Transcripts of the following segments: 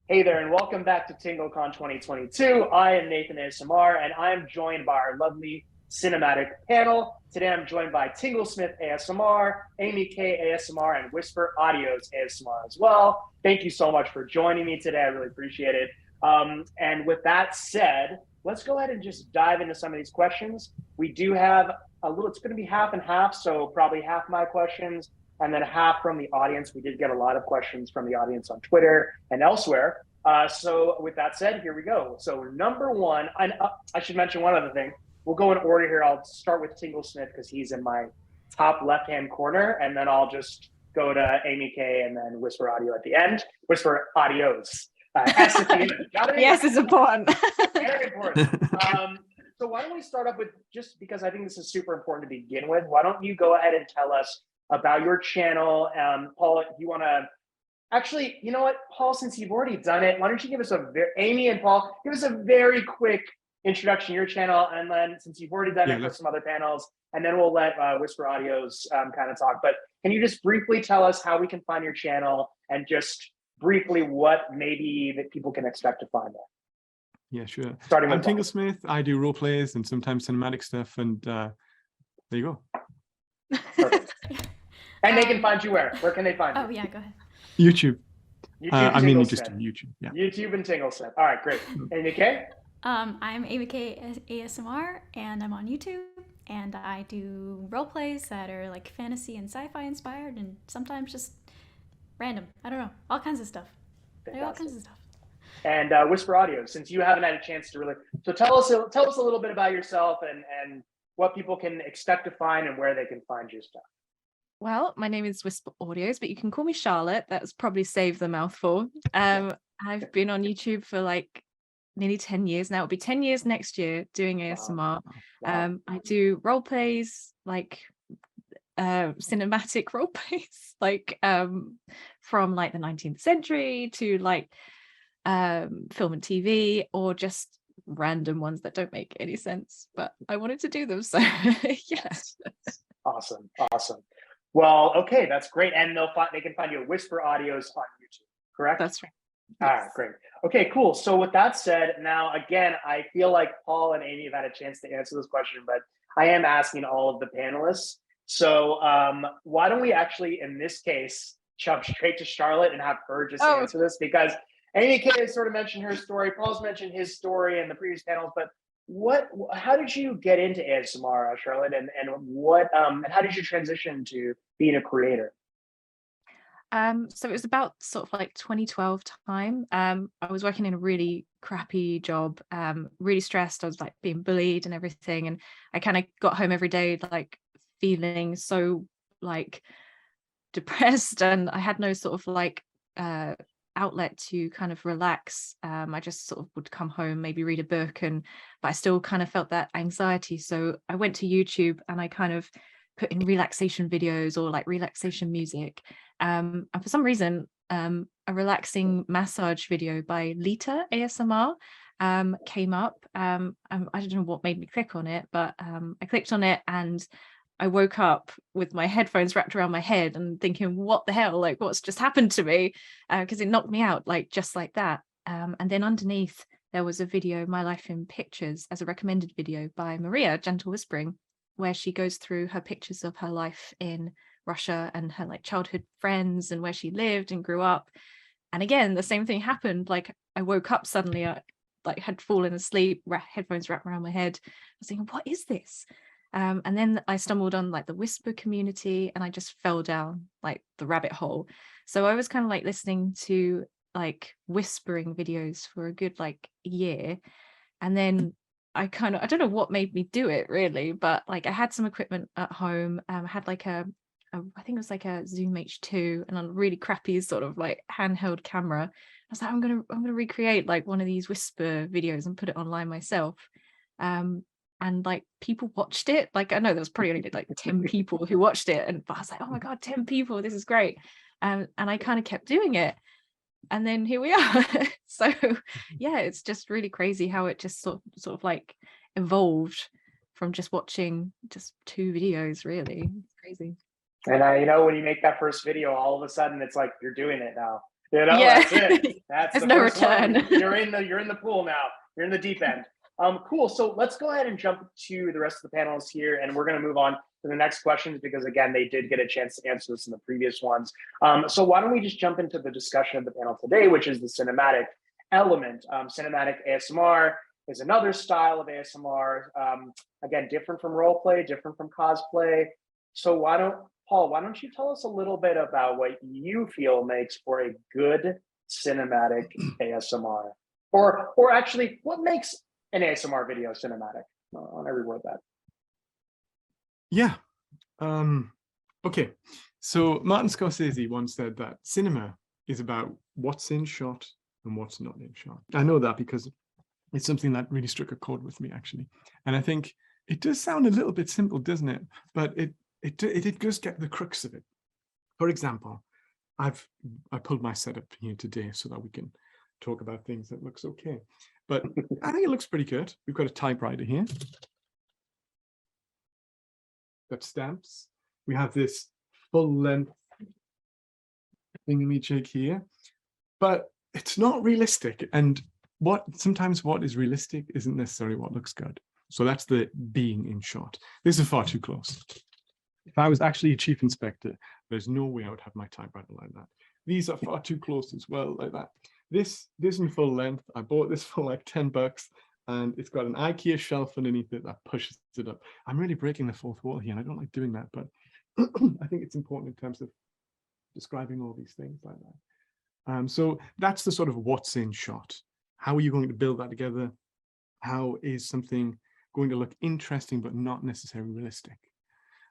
Hey there, and welcome back to TingleCon 2022. I am Nathan ASMR, and I am joined by our lovely cinematic panel. Today I'm joined by Tingle Smith ASMR, Amy K ASMR, and Whisper Audios ASMR as well. Thank you so much for joining me today. I really appreciate it. And with that said, let's go ahead and just dive into some of these questions. We do have a little, it's going to be half and half, so probably half my questions and then half from the audience. We did get a lot of questions from the audience on Twitter and elsewhere. So with that said, here we go. So number one, I should mention one other thing. We'll go in order here. I'll start with Tingle Smith because he's in my top left-hand corner, and then I'll just go to Amy K and then Whisper Audio at the end. Whisper Audios. S at the end. Yes, it's important. Very important. So why don't we start up with, just because I think this is super important to begin with, why don't you go ahead and tell us about your channel. Paul, if you want to, actually, you know what, Paul, since you've already done it, why don't you give us Amy and Paul, give us a very quick introduction to your channel, and then since you've already done it for some other panels, and then we'll let Whisper Audios kind of talk. But can you just briefly tell us how we can find your channel and just briefly what maybe that people can expect to find there? Yeah, sure. Starting with I'm Tingle Smith. I do role plays and sometimes cinematic stuff, and there you go. Perfect. And they can find you where? Where can they find you? Oh, yeah, go ahead. YouTube. I mean, Tingle just Smith. YouTube. Yeah. YouTube and Tingle Smith. All right, great. Amy K? I'm Amy K ASMR, and I'm on YouTube, and I do role plays that are like fantasy and sci-fi inspired, and sometimes just random. I don't know, all kinds of stuff. All kinds of stuff. And Whisper Audio, since you haven't had a chance to really, so tell us a little bit about yourself and what people can expect to find and where they can find your stuff. Well, my name is Whisper Audios, but you can call me Charlotte. That's probably saved the mouthful. I've been on YouTube for like nearly 10 years now. It'll be 10 years next year doing ASMR. Wow. I do role plays, like cinematic role plays, like from like the 19th century to like film and TV, or just random ones that don't make any sense. But I wanted to do them, so yes. Awesome. Well, okay, that's great. And they can find you at Whisper Audios on YouTube, correct? That's right. All right, great. Okay, cool. So with that said, now again, I feel like Paul and Amy have had a chance to answer this question, but I am asking all of the panelists. So why don't we actually, in this case, jump straight to Charlotte and have her just answer this? Because Amy K has sort of mentioned her story. Paul's mentioned his story in the previous panels, but how did you get into ASMR, Charlotte, and how did you transition to being a creator? So it was about sort of like 2012 time. I was working in a really crappy job, really stressed. I was like being bullied and everything, and I kind of got home every day like feeling so like depressed, and I had no sort of like outlet to kind of relax. I just sort of would come home, maybe read a book, but I still kind of felt that anxiety. So I went to YouTube and I kind of put in relaxation videos or like relaxation music. And for some reason, a relaxing massage video by Lita ASMR came up. I don't know what made me click on it, but I clicked on it and I woke up with my headphones wrapped around my head and thinking, what the hell, like what's just happened to me? Because it knocked me out like just like that. And then underneath there was a video, My Life in Pictures, as a recommended video by Maria, Gentle Whispering, where she goes through her pictures of her life in Russia and her like childhood friends and where she lived and grew up. And again, the same thing happened. Like I woke up suddenly, I like had fallen asleep, headphones wrapped around my head. I was thinking, what is this? And then I stumbled on like the Whisper community and I just fell down like the rabbit hole. So I was kind of like listening to like whispering videos for a good like year. And then I don't know what made me do it really, but like I had some equipment at home. I had like I think it was like a Zoom H2 and a really crappy sort of like handheld camera. I was like, I'm gonna recreate like one of these whisper videos and put it online myself. And like people watched it. Like I know there was probably only like 10 people who watched it, but I was like, oh my god, 10 people, this is great. And I kind of kept doing it, and then here we are. So yeah, it's just really crazy how it just sort of like evolved from just watching just 2 videos. Really, it's crazy. And when you make that first video, all of a sudden it's like you're doing it now. You know, Yeah. that's it. That's There's the no first one. return. You're in the pool now. You're in the deep end. Cool. So let's go ahead and jump to the rest of the panelists here, and we're going to move on to the next questions because again, they did get a chance to answer this in the previous ones. So why don't we just jump into the discussion of the panel today, which is the cinematic element. Cinematic ASMR is another style of ASMR. Again, different from role play, different from cosplay. So Paul, why don't you tell us a little bit about what you feel makes for a good cinematic ASMR? Or actually, what makes an ASMR video cinematic? I'll reword that. Yeah. Okay. So Martin Scorsese once said that cinema is about what's in shot and what's not in shot. I know that because it's something that really struck a chord with me, actually. And I think it does sound a little bit simple, doesn't it? But it does get the crux of it. For example, I pulled my setup here today so that we can talk about things that looks okay. But I think it looks pretty good. We've got a typewriter here. Got stamps. We have this full length thingamajig here. But it's not realistic. And sometimes what is realistic isn't necessarily what looks good. So that's the being in shot. This is far too close. If I was actually a chief inspector, there's no way I would have my typewriter like that. These are far too close as well, like that. This in full length, I bought this for like $10 and it's got an IKEA shelf underneath it that pushes it up. I'm really breaking the fourth wall here and I don't like doing that, but I think it's important in terms of describing all these things like that. So that's the sort of what's in shot. How are you going to build that together? How is something going to look interesting but not necessarily realistic?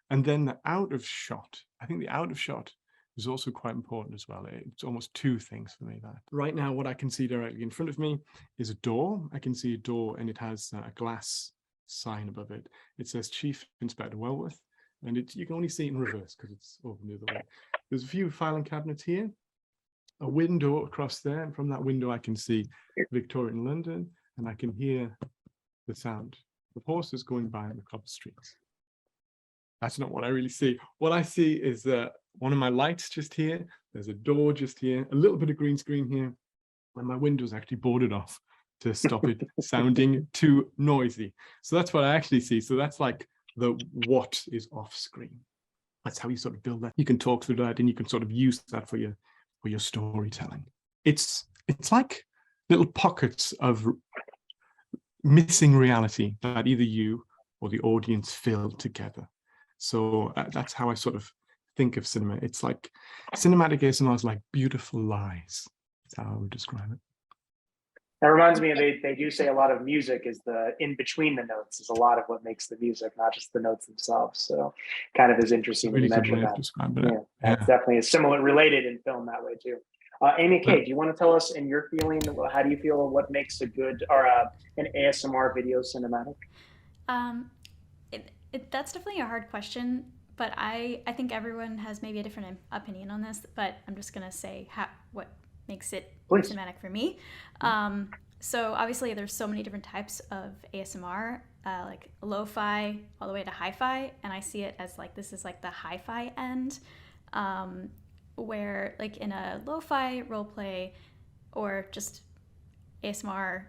And then the out of shot. I think the out of shot is also quite important as well. It's almost two things for me. That right now, what I can see directly in front of me is a door. I can see a door and it has a glass sign above it. It says Chief Inspector Wellworth, and you can only see it in reverse because it's over the other way. There's a few filing cabinets here, a window across there, and from that window I can see Victorian London, and I can hear the sound of horses going by on the cobbled streets. That's not what I really see. What I see is one of my lights just here. There's a door just here, a little bit of green screen here, and my window's actually boarded off to stop it sounding too noisy. So that's what I actually see. So that's like the what is off screen. That's how you sort of build that. You can talk through that and you can sort of use that for your storytelling. It's like little pockets of missing reality that either you or the audience fill together. So that's how I sort of think of cinema. It's like cinematic ASMR is like beautiful lies. That's how I would describe it. That reminds me of they do say a lot of music is the in between the notes is a lot of what makes the music, not just the notes themselves. So kind of is interesting Really to good mention way of that. describing it. Yeah, that's definitely is similar related in film that way too. Amy K, do you want to tell us in your feeling, how do you feel what makes a good or an ASMR video cinematic? That's definitely a hard question, but I think everyone has maybe a different opinion on this, but I'm just going to say what makes it cinematic for me. So obviously there's so many different types of ASMR, like lo-fi all the way to hi-fi, and I see it as like this is like the hi-fi end, where like in a lo-fi role play or just ASMR,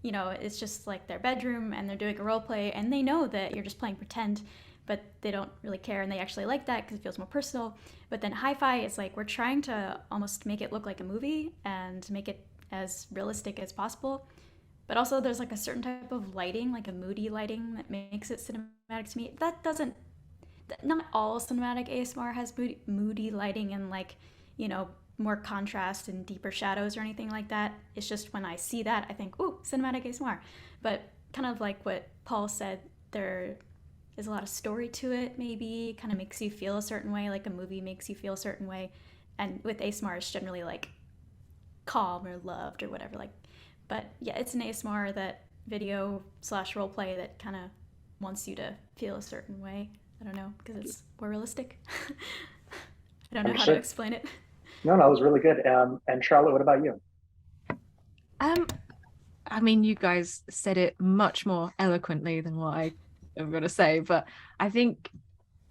you know, it's just like their bedroom and they're doing a role play and they know that you're just playing pretend, but they don't really care and they actually like that because it feels more personal. But then hi-fi is like we're trying to almost make it look like a movie and make it as realistic as possible. But also there's like a certain type of lighting, like a moody lighting that makes it cinematic to me. Not all cinematic ASMR has moody lighting and like, you know, more contrast and deeper shadows or anything like that. It's just when I see that, I think, ooh, cinematic ASMR. But kind of like what Paul said, there is a lot of story to it, maybe, kind of makes you feel a certain way, like a movie makes you feel a certain way. And with ASMR, it's generally like calm or loved or whatever. Like, but yeah, it's an ASMR that video / role play that kind of wants you to feel a certain way. I don't know, because it's more realistic. I don't know how to explain it. No, that was really good. And Charlotte, what about you? I mean, you guys said it much more eloquently than what I am going to say, but I think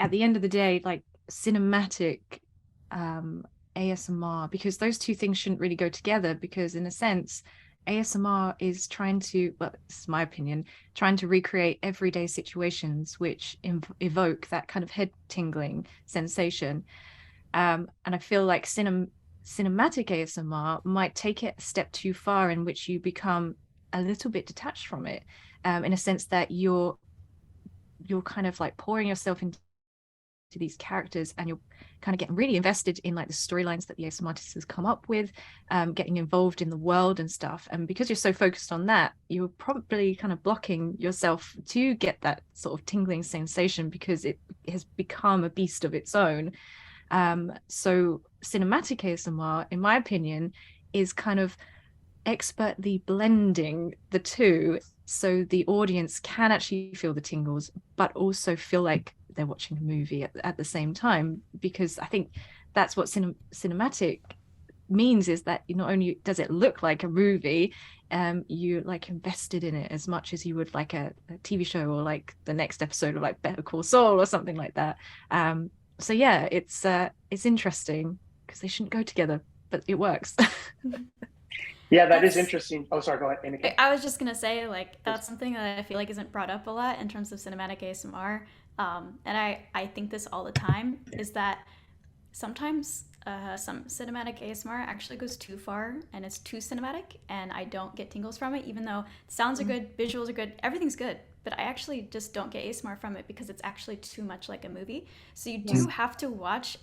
at the end of the day, like cinematic ASMR, because those two things shouldn't really go together, because in a sense ASMR is trying to, well, this is my opinion, trying to recreate everyday situations which evoke that kind of head tingling sensation. And I feel like cinematic ASMR might take it a step too far, in which you become a little bit detached from it, in a sense that you're kind of like pouring yourself into these characters, and you're kind of getting really invested in like the storylines that the ASMR artist has come up with, getting involved in the world and stuff. And because you're so focused on that, you're probably kind of blocking yourself to get that sort of tingling sensation, because it has become a beast of its own. So cinematic ASMR, in my opinion, is kind of expertly blending the two, so the audience can actually feel the tingles, but also feel like they're watching a movie at the same time. Because I think that's what cinematic means, is that not only does it look like a movie, you like invested in it as much as you would like a TV show, or like the next episode of like Better Call Saul or something like that. So yeah, it's interesting, because they shouldn't go together, but it works. Yeah, that is interesting. Oh, sorry, go ahead, Amy. I was just gonna say, like, that's something that I feel like isn't brought up a lot in terms of cinematic ASMR. And I think this all the time, is that sometimes some cinematic ASMR actually goes too far and it's too cinematic, and I don't get tingles from it, even though sounds are good, visuals are good, everything's good. But I actually just don't get ASMR from it, because it's actually too much like a movie. So you do have to watch,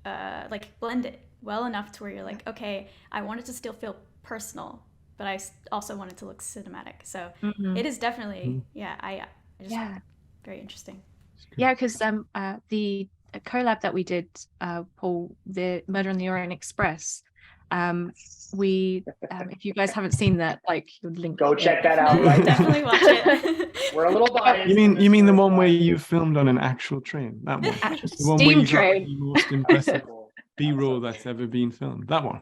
like, blend it well enough to where you're like, okay, I want it to still feel personal, but I also want it to look cinematic. So it is definitely, I just, very interesting. Yeah, because the collab that we did, Paul, the Murder on the Orient Express, we if you guys haven't seen that, like, link, go check that out. Right, definitely watch it. We're a little biased. You mean the one where you filmed on an actual train? That one, actual the one where steam you got train. the most impressive B-roll that's ever been filmed. That one.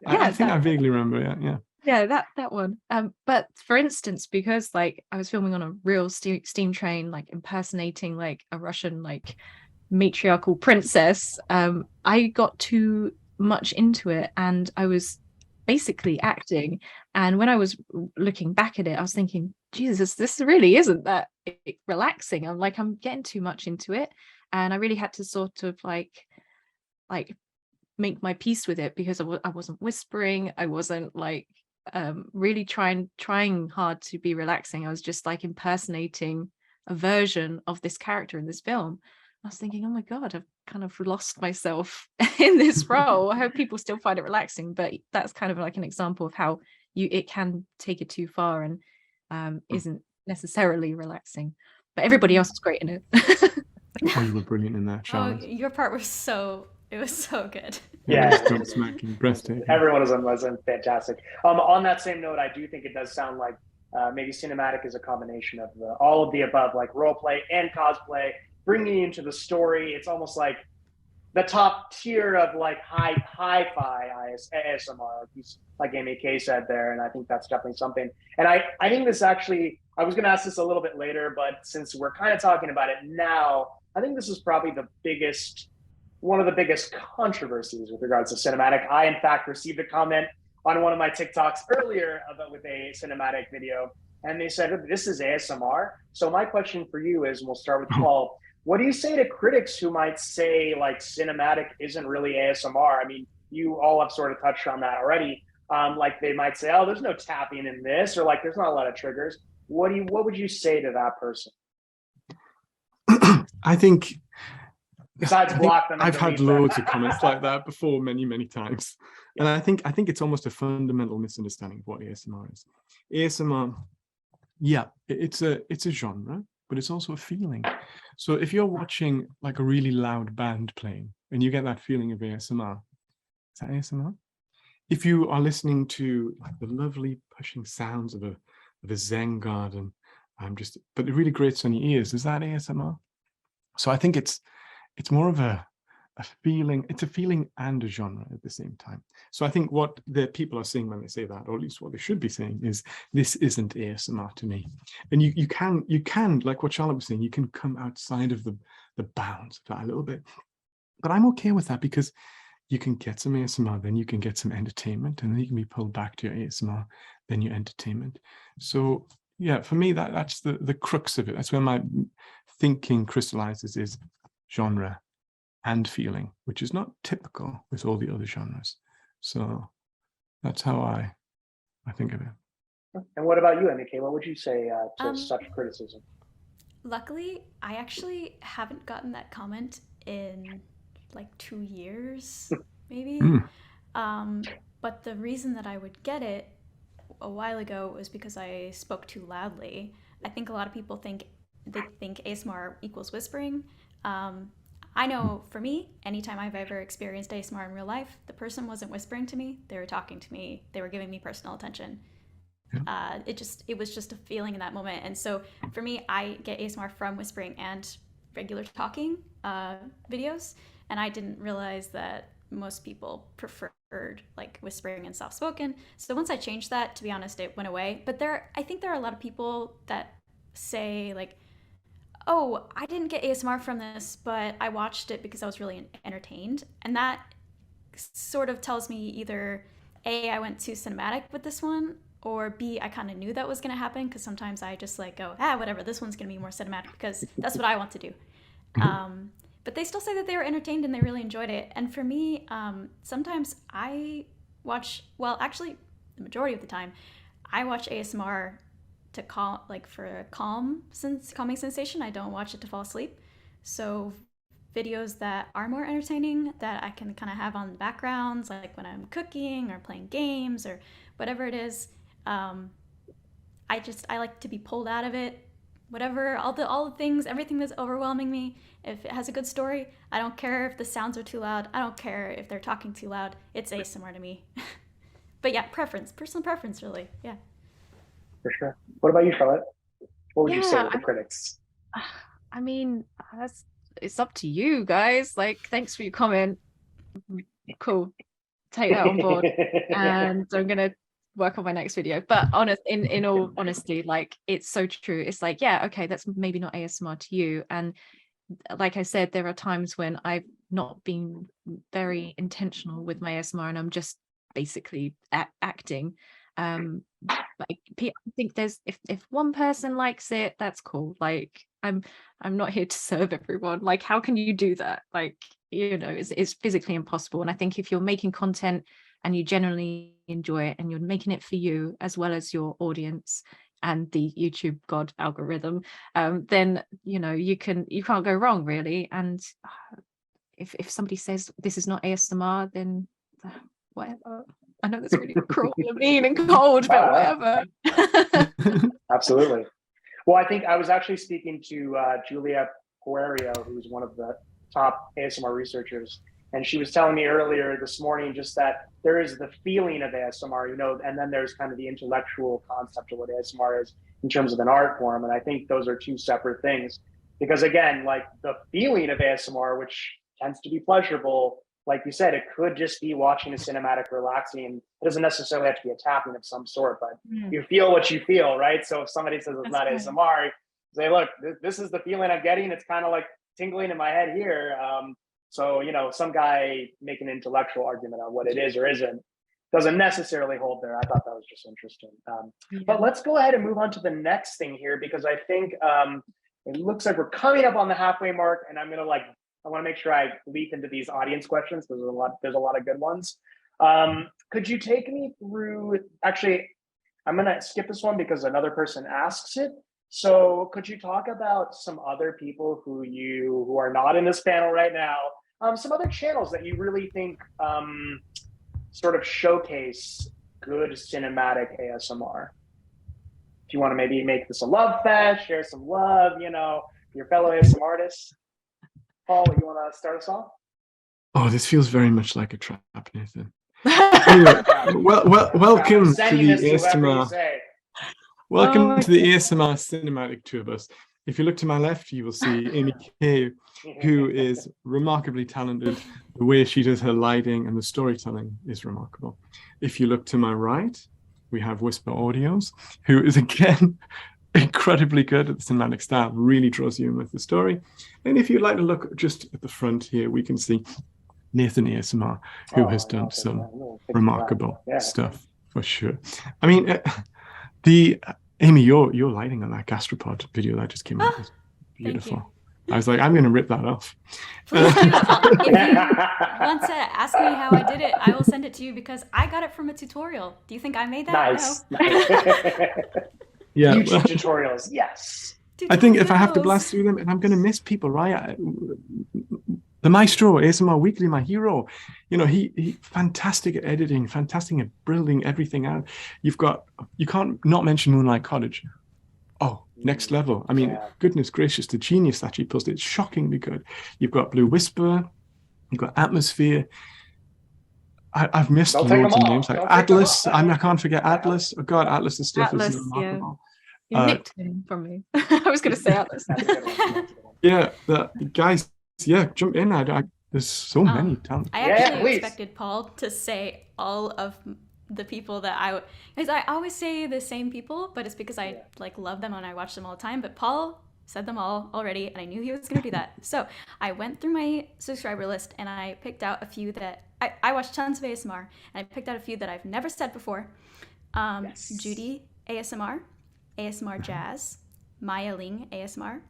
I think I vaguely remember. Yeah. That one. But for instance, because like I was filming on a real steam train, like impersonating like a Russian like matriarchal princess, I got too much into it, and I was basically acting. And when I was looking back at it, I was thinking, Jesus, this really isn't that relaxing. I'm getting too much into it, and I really had to sort of like make my peace with it, because I wasn't whispering, I wasn't like really trying hard to be relaxing. I was just like impersonating a version of this character in this film. I was thinking, oh my god, I've kind of lost myself in this role. I hope people still find it relaxing, but that's kind of like an example of how it can take it too far, and isn't necessarily relaxing. But everybody else was great in it. Oh, you were brilliant in that, Charlotte. Oh, your part was so good. Yeah, Stone smacking, breathtaking. Everyone was fantastic. On that same note, I do think it does sound like maybe cinematic is a combination of all of the above, like role play and cosplay, bringing you into the story. It's almost like the top tier of like hi-fi ASMR, like Amy K said there, and I think that's definitely something. And I think this actually, I was going to ask this a little bit later, but since we're kind of talking about it now, I think this is probably one of the biggest controversies with regards to cinematic. I, in fact, received a comment on one of my TikToks earlier with a cinematic video, and they said, this is ASMR. So my question for you is, and we'll start with Paul, what do you say to critics who might say like cinematic isn't really ASMR? I mean, you all have sort of touched on that already. Like they might say, oh, there's no tapping in this, or like there's not a lot of triggers. What would you say to that person? I think, besides block them, I've had loads of comments like that before, many times, and I think it's almost a fundamental misunderstanding of what ASMR is. ASMR, yeah, it's a genre, but it's also a feeling. So if you're watching like a really loud band playing and you get that feeling of ASMR, is that ASMR? If you are listening to like the lovely pushing sounds of a Zen garden, but it really grates on your ears, is that ASMR? So I think it's more of a feeling. It's a feeling and a genre at the same time. So I think what the people are saying when they say that, or at least what they should be saying, is this isn't ASMR to me. And you can, like what Charlotte was saying, you can come outside of the bounds of that a little bit. But I'm okay with that, because you can get some ASMR, then you can get some entertainment, and then you can be pulled back to your ASMR, then your entertainment. So yeah, for me, that's the crux of it. That's where my thinking crystallizes, is genre and feeling, which is not typical with all the other genres. So that's how I think of it. And what about you, MK? What would you say to Um, such criticism? Luckily, I actually haven't gotten that comment in like 2 years, maybe. Mm. But the reason that I would get it a while ago was because I spoke too loudly. I think a lot of people think ASMR equals whispering. I know for me, anytime I've ever experienced ASMR in real life, the person wasn't whispering to me; they were talking to me. They were giving me personal attention. It was just a feeling in that moment. And so for me, I get ASMR from whispering and regular talking videos, and I didn't realize that most people preferred like whispering and soft spoken. So once I changed that, to be honest, it went away. But I think there are a lot of people that say like, oh, I didn't get ASMR from this, but I watched it because I was really entertained. And that sort of tells me either A, I went too cinematic with this one, or B, I kind of knew that was going to happen, because sometimes I just like go, whatever, this one's going to be more cinematic because that's what I want to do. But they still say that they were entertained and they really enjoyed it. And for me, sometimes I watch, well, actually, the majority of the time, I watch ASMR to calm, like for a calming sensation. I don't watch it to fall asleep. So videos that are more entertaining that I can kind of have on the backgrounds, like when I'm cooking or playing games or whatever it is. I like to be pulled out of it. Whatever, all the things, everything that's overwhelming me. If it has a good story, I don't care if the sounds are too loud. I don't care if they're talking too loud. It's ASMR to me. But yeah, personal preference, really. Yeah. For sure. What about you, Charlotte? What would you say to the Yeah, critics? I mean, it's up to you guys. Like, thanks for your comment. Cool. Take that on board. And I'm gonna work on my next video. But in all honesty, like, it's so true. It's like, yeah, okay, that's maybe not ASMR to you. And like I said, there are times when I've not been very intentional with my ASMR and I'm just basically acting. Like, I think there's, if one person likes it, that's cool. Like, I'm not here to serve everyone. Like, how can you do that? Like, it's physically impossible. And I think if you're making content and you generally enjoy it and you're making it for you as well as your audience and the YouTube God algorithm, then you can't go wrong, really. And if somebody says this is not ASMR, then whatever. I know that's really cruel and mean and cold, but whatever. Absolutely. Well, I think I was actually speaking to Julia Poerio, who's one of the top ASMR researchers, and she was telling me earlier this morning just that there is the feeling of ASMR, and then there's kind of the intellectual concept of what ASMR is in terms of an art form. And I think those are two separate things, because again, like the feeling of ASMR, which tends to be pleasurable, like you said, it could just be watching a cinematic, relaxing. It doesn't necessarily have to be a tapping of some sort, but you feel what you feel, right? So if somebody says it's not ASMR, say, look, this is the feeling I'm getting. It's kind of like tingling in my head here. So, some guy making an intellectual argument on what it is or isn't doesn't necessarily hold there. I thought that was just interesting. But let's go ahead and move on to the next thing here, because I think it looks like we're coming up on the halfway mark, and I want to make sure I leap into these audience questions. There's a lot of good ones. Could you take me through, actually, I'm going to skip this one because another person asks it. So could you talk about some other people who are not in this panel right now, some other channels that you really think sort of showcase good cinematic ASMR? If you want to maybe make this a love fest, share some love, your fellow ASMR artists. Paul, you want to start us off? Oh, this feels very much like a trap, Nathan. Anyway, welcome to the ASMR. Welcome to the ASMR Cinematic Tour Bus. If you look to my left, you will see Amy Kay, who is remarkably talented. The way she does her lighting and the storytelling is remarkable. If you look to my right, we have Whisper Audios, who is again incredibly good at the cinematic style, really draws you in with the story. And if you'd like to look just at the front here, we can see Nathan ASMR, who has done some remarkable stuff for sure. I mean, Amy, your lighting on that gastropod video that just came out was beautiful. I was like, I'm going to rip that off. Please do. If you want to ask me how I did it, I will send it to you because I got it from a tutorial. Do you think I made that? Nice. No. Yeah. YouTube tutorials, yes. I think if I have to blast through them, and I'm going to miss people, right? The Maestro, ASMR Weekly, my hero. You know, he fantastic at editing, fantastic at building everything out. You can't not mention Moonlight Cottage. Oh, next level. I mean, goodness gracious, the genius that she posted, it's shockingly good. You've got Blue Whisper, you've got Atmosphere. I've missed loads of names like Atlas. I can't forget Atlas. Oh God, Atlas's stuff is remarkable. You nicked him from me. I was going to say Atlas. Yeah, guys, jump in. There's so many talents. I actually expected Paul to say all of the people that because I always say the same people, but it's because I like love them and I watch them all the time. But Paul said them all already, and I knew he was going to do that. So I went through my subscriber list and I picked out a few that I watch tons of ASMR, and I picked out a few that I've never said before. Judy ASMR, ASMR Jazz, Maya Ling ASMR,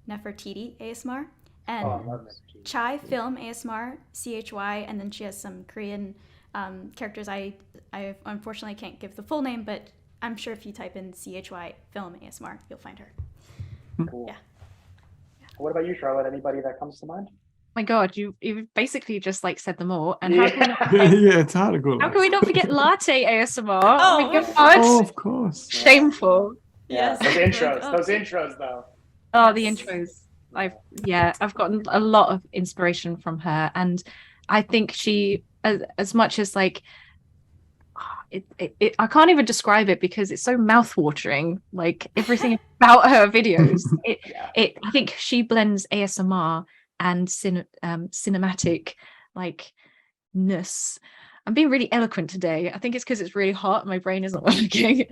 Nefertiti ASMR, and Chai Film ASMR, CHY, and then she has some Korean characters. I unfortunately can't give the full name, but I'm sure if you type in CHY Film ASMR, you'll find her. Cool. Yeah. What about you, Charlotte? Anybody that comes to mind? My God, you basically just like said them all. And it's hard to go. How can we not forget Latte ASMR? Oh my God! Oh, of course. Shameful. Yes. Those intros though. Oh, the intros. I've gotten a lot of inspiration from her, and I think she, as much as like, I can't even describe it because it's so mouthwatering. Like everything about her videos, I think she blends ASMR and cinematic ness. I'm being really eloquent today. I think it's because it's really hot. My brain isn't working.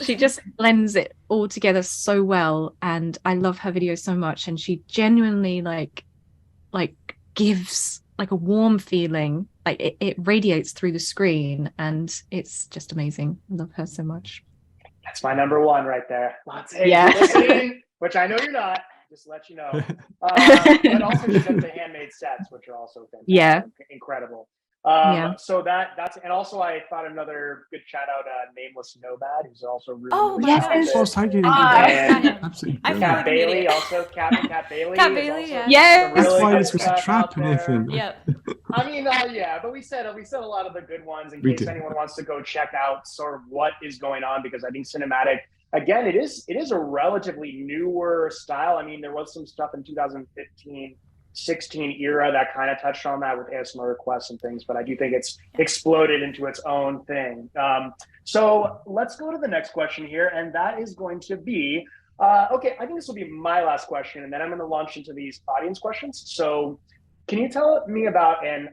She just blends it all together so well, and I love her videos so much. And she genuinely like gives like a warm feeling. Like it radiates through the screen, and it's just amazing. I love her so much. That's my number one right there. Listening, which I know you're not. Just to let you know. But also she does the handmade sets, which are also fantastic, incredible. So that's, and also I thought another good shout out, Nameless Nomad, who's also really thank you. Absolutely. Cat Bailey, also Cat Bailey. Cat Bailey, That's why this was a trap, Nathan. Yep. I mean, but we said a lot of the good ones in case anyone wants to go check out sort of what is going on, because I think cinematic, again, it is a relatively newer style. I mean, there was some stuff in 2015, 16 era that kind of touched on that with ASMR requests and things, but I do think it's exploded into its own thing. So let's go to the next question here, and that is going to be, okay, I think this will be my last question, and then I'm going to launch into these audience questions. So can you tell me about, and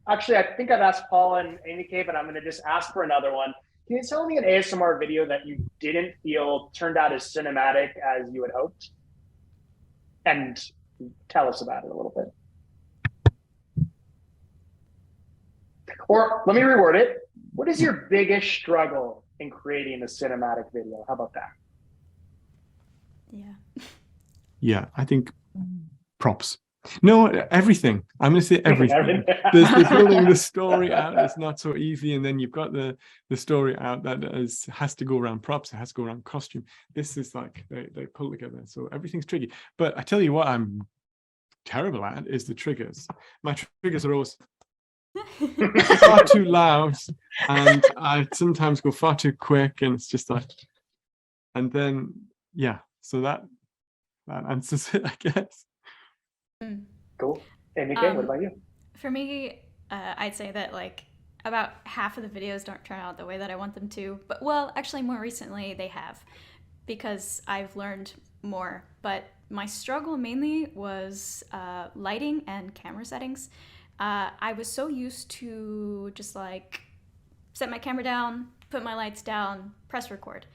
actually I think I've asked Paul and Amy K, but I'm going to just ask for another one. Can you tell me an ASMR video that you didn't feel turned out as cinematic as you had hoped? And tell us about it a little bit. Or let me reword it. What is your biggest struggle in creating a cinematic video? How about that? Yeah, I think props. No, everything. I'm going to say everything. There's building the story out. It's not so easy. And then you've got the story out that has to go around props. It has to go around costume. This is like, they pull together. So everything's tricky. But I tell you what I'm terrible at is the triggers. My triggers are always far too loud. And I sometimes go far too quick. And it's just like, and then, so that answers it, I guess. Cool. Amy K, what about you? For me, I'd say that like about half of the videos don't turn out the way that I want them to. But well, actually more recently they have, because I've learned more. But my struggle mainly was lighting and camera settings. I was so used to just like set my camera down, put my lights down, press record.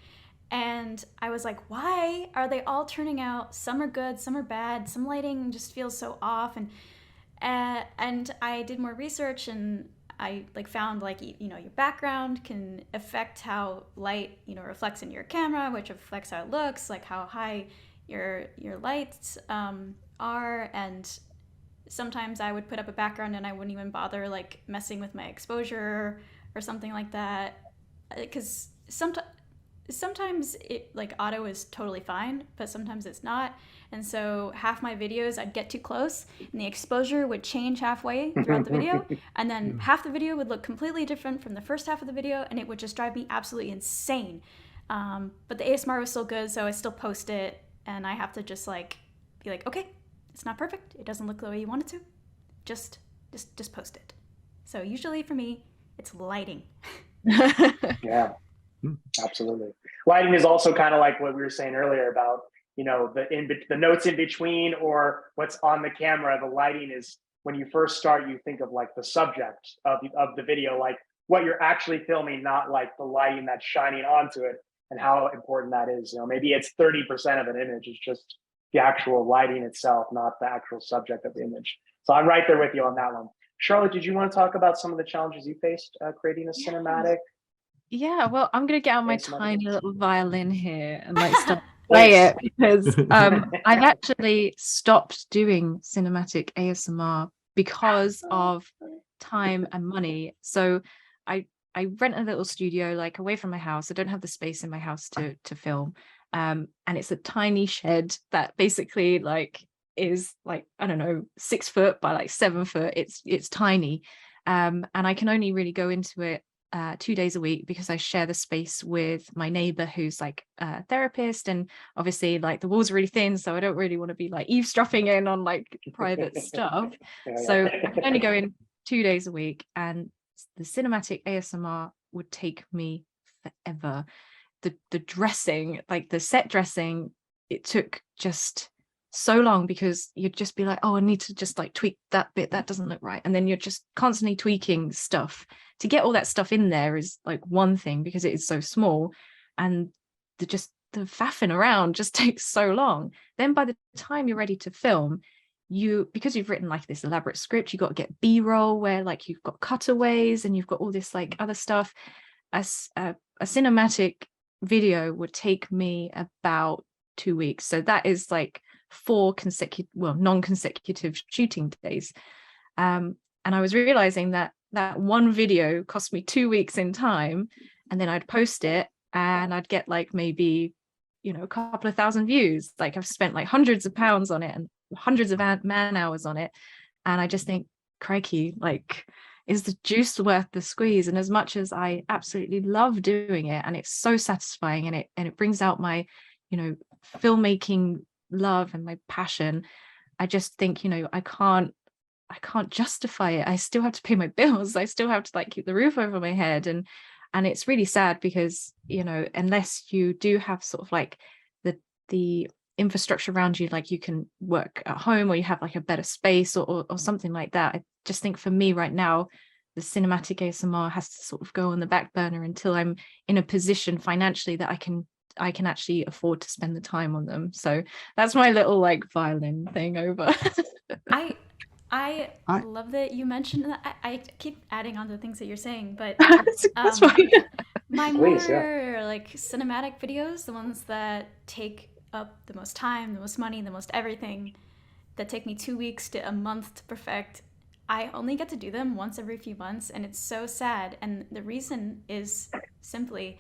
And I was like, why are they all turning out? Some are good, some are bad, some lighting just feels so off. And I did more research, and I like found like your background can affect how light reflects in your camera, which affects how it looks, like how high your lights are. And sometimes I would put up a background and I wouldn't even bother like messing with my exposure or something like that, because sometimes it like auto is totally fine, but sometimes it's not. And so half my videos I'd get too close and the exposure would change halfway throughout the video, and then half the video would look completely different from the first half of the video, and it would just drive me absolutely insane. But the ASMR was still good, so I still post it, and I have to just like be like, okay, it's not perfect, it doesn't look the way you want it to, just post it. So usually for me it's lighting. Yeah, absolutely. Lighting is also kind of like what we were saying earlier about, the notes in between or what's on the camera. The lighting is, when you first start, you think of like the subject of the video, like what you're actually filming, not like the lighting that's shining onto it, and how important that is. Maybe it's 30% of an image. It's just the actual lighting itself, not the actual subject of the image. So I'm right there with you on that one. Charlotte, did you want to talk about some of the challenges you faced creating a cinematic? Yeah, well, I'm gonna get out my ASMR tiny videos? little violin here and like start play it, because I've actually stopped doing cinematic ASMR because of time and money. So I rent a little studio like away from my house. I don't have the space in my house to film. And it's a tiny shed that basically like is like, I don't know, 6 foot by like 7 foot. It's tiny. And I can only really go into it 2 days a week, because I share the space with my neighbor who's like a therapist, and obviously like the walls are really thin, so I don't really want to be like eavesdropping in on like private stuff. So I can only go in 2 days a week, and the cinematic ASMR would take me forever. The dressing, like the set dressing, it took just so long, because you'd just be like, oh, I need to just like tweak that bit, that doesn't look right, and then you're just constantly tweaking stuff. To get all that stuff in there is like one thing, because it is so small, and the faffing around just takes so long. Then by the time you're ready to film, because you've written like this elaborate script, you've got to get B-roll where like you've got cutaways and you've got all this like other stuff. A cinematic video would take me about 2 weeks. So that is like 4 non-consecutive shooting days. And I was realizing that one video cost me 2 weeks in time, and then I'd post it and I'd get like maybe a couple of thousand views. Like I've spent like hundreds of pounds on it and hundreds of man hours on it, and I just think, crikey, like, is the juice worth the squeeze? And as much as I absolutely love doing it, and it's so satisfying, and it brings out my filmmaking love and my passion, I just think I can't justify it. I still have to pay my bills. I still have to like keep the roof over my head, and it's really sad, because unless you do have sort of like the infrastructure around you, like you can work at home, or you have like a better space or something like that. I just think for me right now, the cinematic ASMR has to sort of go on the back burner until I'm in a position financially that I can actually afford to spend the time on them. So that's my little like violin thing over. I love that you mentioned that. I keep adding on to the things that you're saying, but That's fine. my Please, more like cinematic videos, the ones that take up the most time, the most money, the most everything, that take me 2 weeks to a month to perfect, I only get to do them once every few months, and it's so sad. And the reason is simply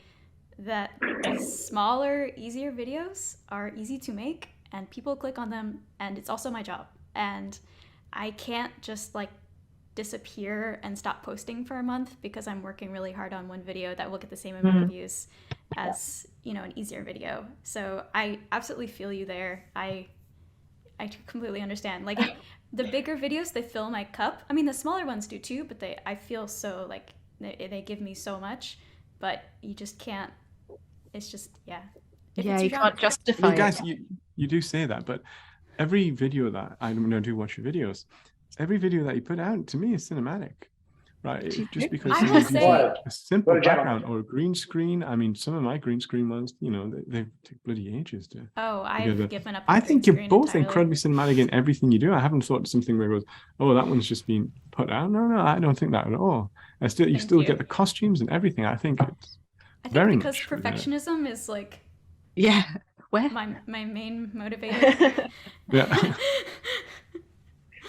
that the smaller, easier videos are easy to make, and people click on them, and it's also my job. And I can't just like disappear and stop posting for a month because I'm working really hard on one video that will get the same amount of views as an easier video. So I absolutely feel you there. I completely understand. Like the bigger videos, they fill my cup. I mean, the smaller ones do too, but I feel so like they give me so much, but you just can't. It's just You can't justify I mean, guys, it. you do say that, but every video that I do watch your videos, every video that you put out to me is cinematic. right? Do you Just think? because I someone's must using say- a simple What a gentleman. background or a green screen. I mean, some of my green screen ones, they take bloody ages to Oh, together. I've given up I on green think you're screen both entirely. incredibly cinematic in everything you do. I haven't thought something where it goes, oh, that one's just been put out. No, I don't think that at all. You Thank still you. get the costumes and everything. I think it's I think very because much perfectionism is like Yeah. Where? my main motivator. yeah.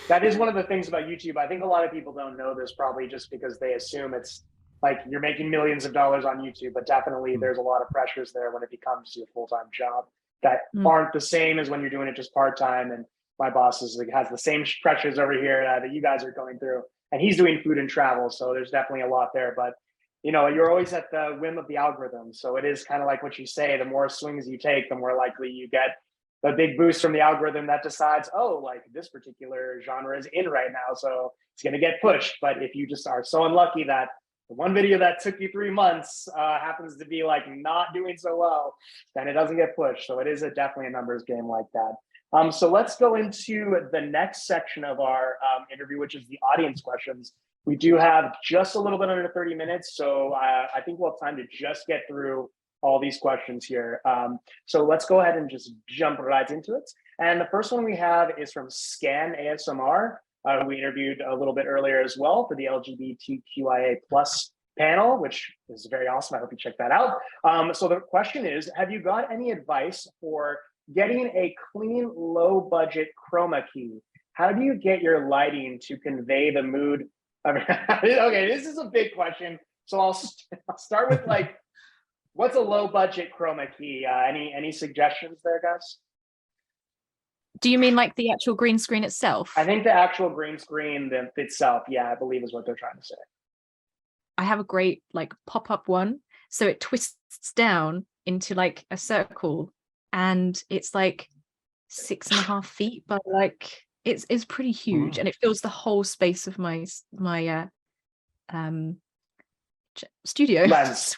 That is one of the things about YouTube. I think a lot of people don't know this probably just because they assume it's like you're making millions of dollars on YouTube, but definitely there's a lot of pressures there when it becomes your full-time job that aren't the same as when you're doing it just part-time. And my boss has the same pressures over here that you guys are going through, and he's doing food and travel. So there's definitely a lot there, but you're always at the whim of the algorithm. So it is kind of like what you say, the more swings you take, the more likely you get the big boost from the algorithm that decides, oh, like this particular genre is in right now, so it's going to get pushed. But if you just are so unlucky that the one video that took you 3 months happens to be like not doing so well, then it doesn't get pushed. So it is definitely a numbers game like that. So let's go into the next section of our interview, which is the audience questions. We do have just a little bit under 30 minutes, so I think we'll have time to just get through all these questions here. So let's go ahead and just jump right into it. And the first one we have is from Scan ASMR, who we interviewed a little bit earlier as well for the LGBTQIA plus panel, which is very awesome. I hope you check that out. So the question is, have you got any advice for getting a clean, low budget chroma key? How do you get your lighting to convey the mood? Okay, this is a big question. So I'll start with like, what's a low budget chroma key? Any suggestions there, guys? Do you mean like the actual green screen itself? I think the actual green screen itself, yeah, I believe is what they're trying to say. I have a great like pop-up one. So it twists down into like a circle, and it's like 6.5 feet by like it's pretty huge, and it fills the whole space of my studio. Lens.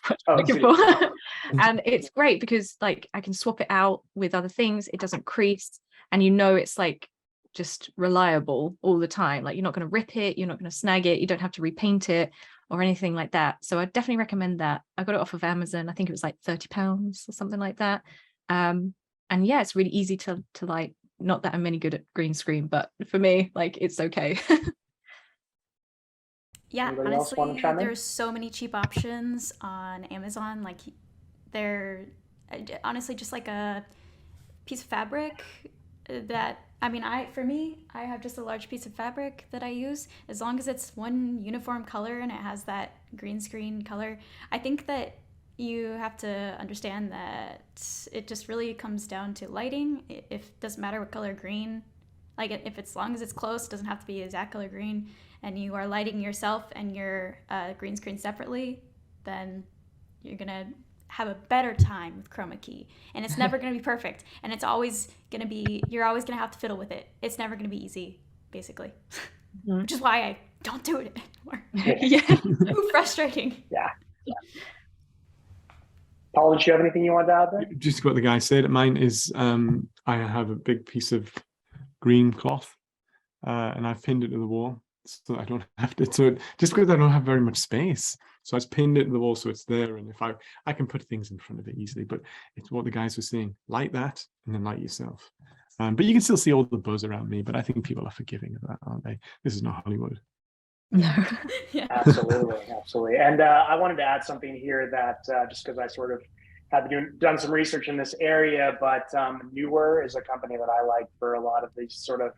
And it's great because like I can swap it out with other things. It doesn't crease, and it's like just reliable all the time. Like you're not going to rip it, you're not going to snag it, you don't have to repaint it or anything like that. So I definitely recommend that. I got it off of Amazon. I think it was like £30 or something like that. And yeah, it's really easy to light. Not that I'm any good at green screen, but for me, like it's okay. Yeah, Anybody else want to honestly, chime in? there's so many cheap options on Amazon. Like, they're honestly just like a piece of fabric that, I mean, for me, I have just a large piece of fabric that I use. As long as it's one uniform color and it has that green screen color, I think that you have to understand that it just really comes down to lighting. It doesn't matter what color green, like if it's, as long as it's close, it doesn't have to be exact color green, and you are lighting yourself and your green screen separately, then you're gonna have a better time with chroma key. And it's never gonna be perfect, and it's always gonna be, you're always gonna have to fiddle with it. It's never gonna be easy, basically. Which is why I don't do it anymore. Yeah. Too frustrating. Yeah. Paul, did you have anything you wanted to add there? Just what the guy said. Mine is I have a big piece of green cloth and I've pinned it to the wall so I don't have to. So just because I don't have very much space, so I just pinned it to the wall so it's there. And if I can put things in front of it easily, but it's what the guys were saying: light that and then light yourself. But you can still see all the buzz around me. But I think people are forgiving of that, aren't they? This is not Hollywood. No. Yeah. Absolutely. And I wanted to add something here that just because I sort of have done some research in this area, but Newer is a company that I like for a lot of these sort of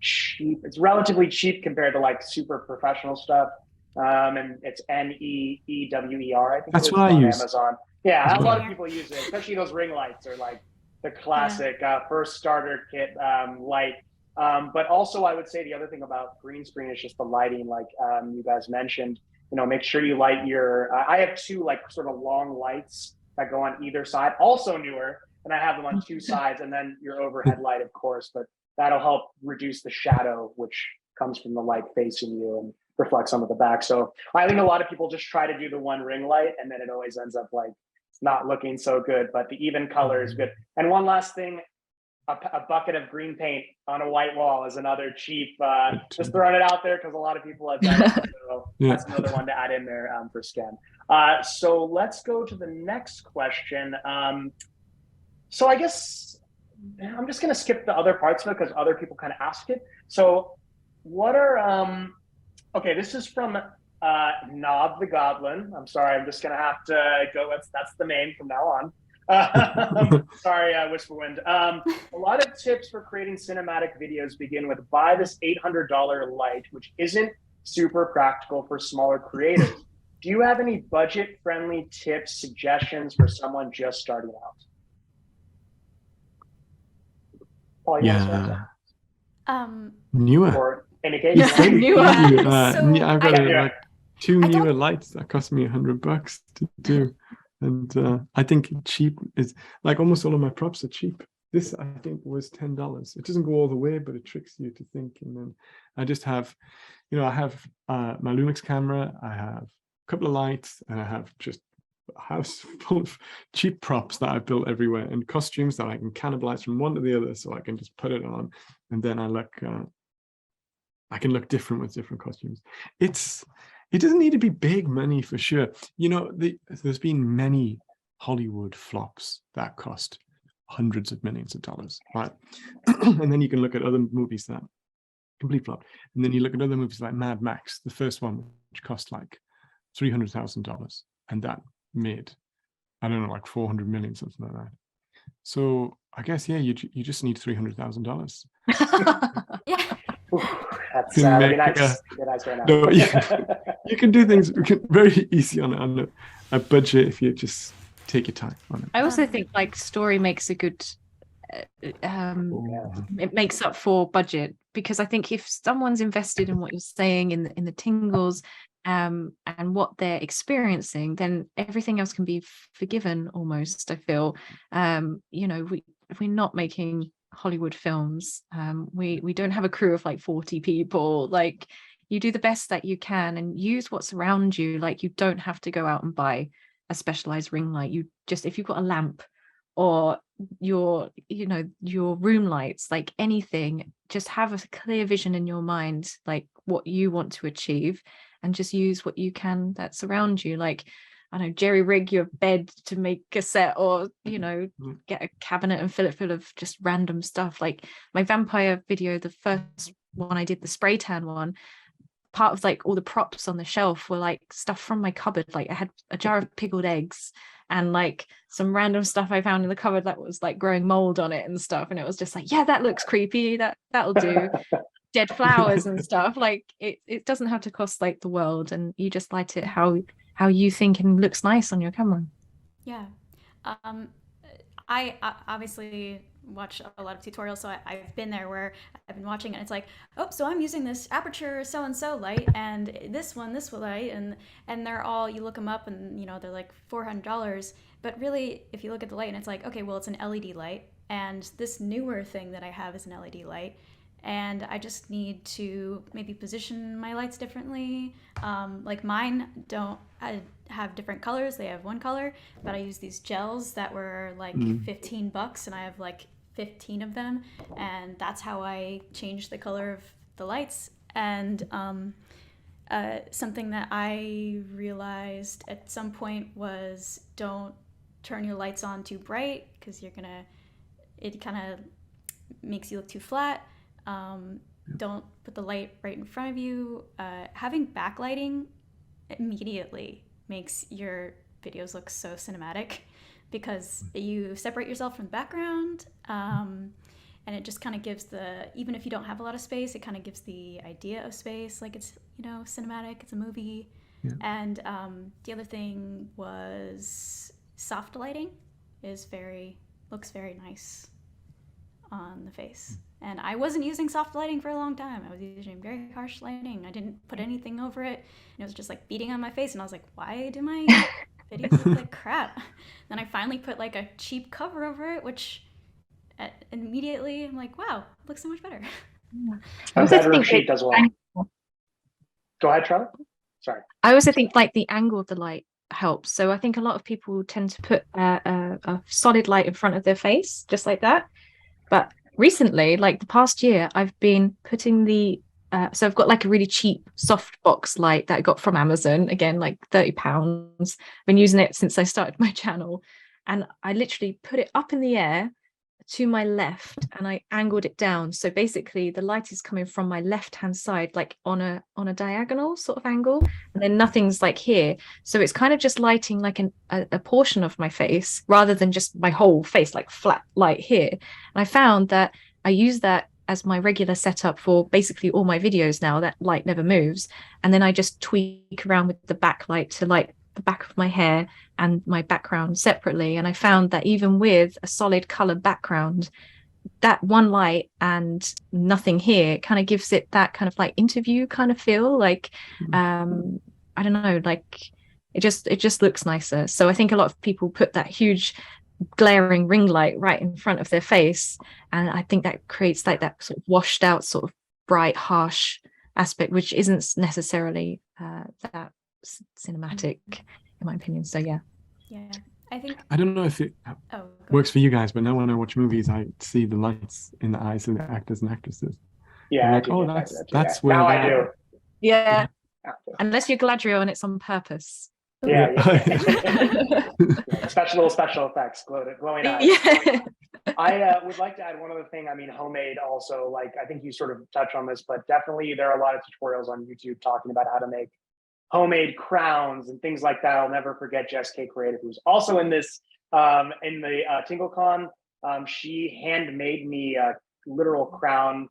cheap. It's relatively cheap compared to like super professional stuff. And it's NEEWER. I think That's it is what I on use. Amazon. Yeah, a That's lot what of people use it, especially those ring lights are like the classic first starter kit light. But also, I would say the other thing about green screen is just the lighting, like you guys mentioned. Make sure you light your. I have two like sort of long lights that go on either side, also Newer, and I have them on two sides, and then your overhead light, of course. But that'll help reduce the shadow which comes from the light facing you and reflects onto the back. So I think a lot of people just try to do the one ring light, and then it always ends up like not looking so good. But the even color is good. And one last thing. a bucket of green paint on a white wall is another cheap. Just Good. throwing it out there because a lot of people have done it. So Yeah. that's another one to add in there for Scan. So let's go to the next question. So I guess I'm just going to skip the other parts of it because other people kind of asked it. So what are okay, this is from Nob the Goblin. I'm sorry, I'm just going to have to go. That's the name from now on. Sorry, Whisperwind. A lot of tips for creating cinematic videos begin with buy this $800 light, which isn't super practical for smaller creators. Do you have any budget-friendly tips, suggestions for someone just starting out? Paul, you want to start? Newer. Or indicate? Yeah, newer. I've got Yeah. like 2 newer lights that cost me $100 to do. And I think cheap is like almost all of my props are cheap. This I think was $10. It doesn't go all the way, but it tricks you to think. And then I just have, I have my Lumix camera, I have a couple of lights, and I have just a house full of cheap props that I've built everywhere and costumes that I can cannibalize from one to the other, so I can just put it on, and then I can look different with different costumes. It doesn't need to be big money for sure. There's been many Hollywood flops that cost hundreds of millions of dollars, right? And then you can look at other movies that complete flop. And then you look at other movies like Mad Max, the first one, which cost like $300,000, and that made, I don't know, like 400 million, something like that. So I guess, yeah, you just need $300,000. Yeah. That's You that'd be make nice. Be nice right now. No, you can do things very easy on a budget if you just take your time on it. I also think like story makes a good it makes up for budget, because I think if someone's invested in what you're saying in the tingles and what they're experiencing, then everything else can be forgiven almost, I feel. We're not making Hollywood films. We don't have a crew of like 40 people. Like, you do the best that you can and use what's around you. Like, you don't have to go out and buy a specialized ring light. You just, if you've got a lamp or your room lights, like anything, just have a clear vision in your mind, like what you want to achieve, and just use what you can that's around you. Like, I don't know, jerry rig your bed to make a set, or get a cabinet and fill it full of just random stuff. Like my vampire video, the first one I did, the spray tan one, part of like all the props on the shelf were like stuff from my cupboard. Like I had a jar of pickled eggs and like some random stuff I found in the cupboard that was like growing mold on it and stuff, and it was just like, yeah, that looks creepy, that'll do. Dead flowers and stuff. Like it doesn't have to cost like the world, and you just light it how you think and looks nice on your camera. Yeah. I obviously watch a lot of tutorials, so I've been there where I've been watching and it's like, oh, so I'm using this aperture so-and-so light and this light, and they're all, you look them up and they're like $400, but really if you look at the light and it's like, okay, well, it's an LED light, and this newer thing that I have is an LED light, and I just need to maybe position my lights differently. Like mine don't have different colors, they have one color, but I use these gels that were like $15 and I have like 15 of them, and that's how I change the color of the lights. And something that I realized at some point was, don't turn your lights on too bright, because it kind of makes you look too flat. Don't put the light right in front of you. Having backlighting immediately makes your videos look so cinematic, because you separate yourself from the background, and it just kind of gives even if you don't have a lot of space, it kind of gives the idea of space, like it's cinematic, it's a movie. Yeah. And the other thing was soft lighting looks very nice on the face. And I wasn't using soft lighting for a long time. I was using very harsh lighting. I didn't put anything over it. And it was just like beating on my face. And I was like, why do my videos look like crap? Then I finally put like a cheap cover over it, which immediately I'm like, wow, it looks so much better. A bedroom sheet does well. Go ahead, Trevor. Sorry. I also think like the angle of the light helps. So I think a lot of people tend to put a solid light in front of their face, just like that. But recently, like the past year, I've been putting the so I've got like a really cheap softbox light that I got from Amazon, again, like £30. I've been using it since I started my channel. And I literally put it up in the air to my left and I angled it down. So basically the light is coming from my left hand side, like on a diagonal sort of angle, and then nothing's like here. So it's kind of just lighting like a portion of my face rather than just my whole face, like flat light here. And I found that I use that as my regular setup for basically all my videos now. That light never moves. And then I just tweak around with the backlight to light the back of my hair and my background separately. And I found that even with a solid color background, that one light and nothing here kind of gives it that kind of like interview kind of feel. Like I don't know, like it just looks nicer. So I think a lot of people put that huge glaring ring light right in front of their face, and I think that creates like that sort of washed out, sort of bright, harsh aspect, which isn't necessarily that cinematic in my opinion. So yeah, I think I don't know if it go works for you guys, but now when I watch movies, I see the lights in the eyes of the actors and actresses. Yeah, I'm I like, do oh, get that, that's yeah. where Now I that- do. yeah, Have to. unless you're Galadriel and it's on purpose. Yeah. Yeah. Special effects, glowing eyes. Yeah. I would like to add one other thing. I mean, homemade also, like, I think you sort of touched on this, but definitely there are a lot of tutorials on YouTube talking about how to make homemade crowns and things like that. I'll never forget Jess K Creative, who's also in this, in the TingleCon. She handmade me a literal crown.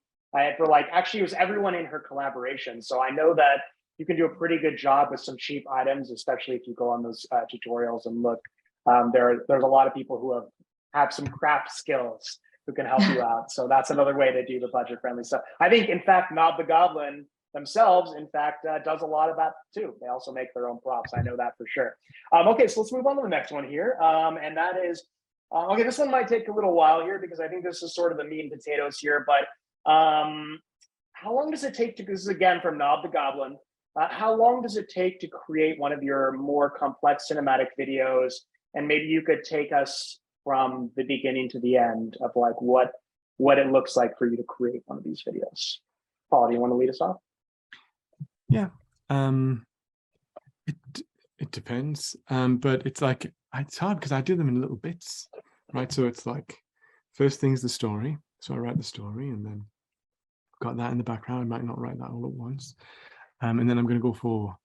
For like, actually, it was everyone in her collaboration. So I know that you can do a pretty good job with some cheap items, especially if you go on those tutorials and look. There's a lot of people who have some craft skills who can help you out. So that's another way to do the budget friendly stuff. I think, in fact, Nob the Goblin themselves, in fact, does a lot of that too. They also make their own props. I know that for sure. Okay, so let's move on to the next one here. And that is, okay, this one might take a little while here because I think this is sort of the meat and potatoes here, but how long does it take to, this is again from Nob the Goblin, how long does it take to create one of your more complex cinematic videos? And maybe you could take us from the beginning to the end of like what it looks like for you to create one of these videos. Paul, do you want to lead us off? Yeah, it depends, but it's like it's hard because I do them in little bits, right? So it's like first thing's the story, so I write the story, and then got that in the background. I might not write that all at once, and then I'm going to go for.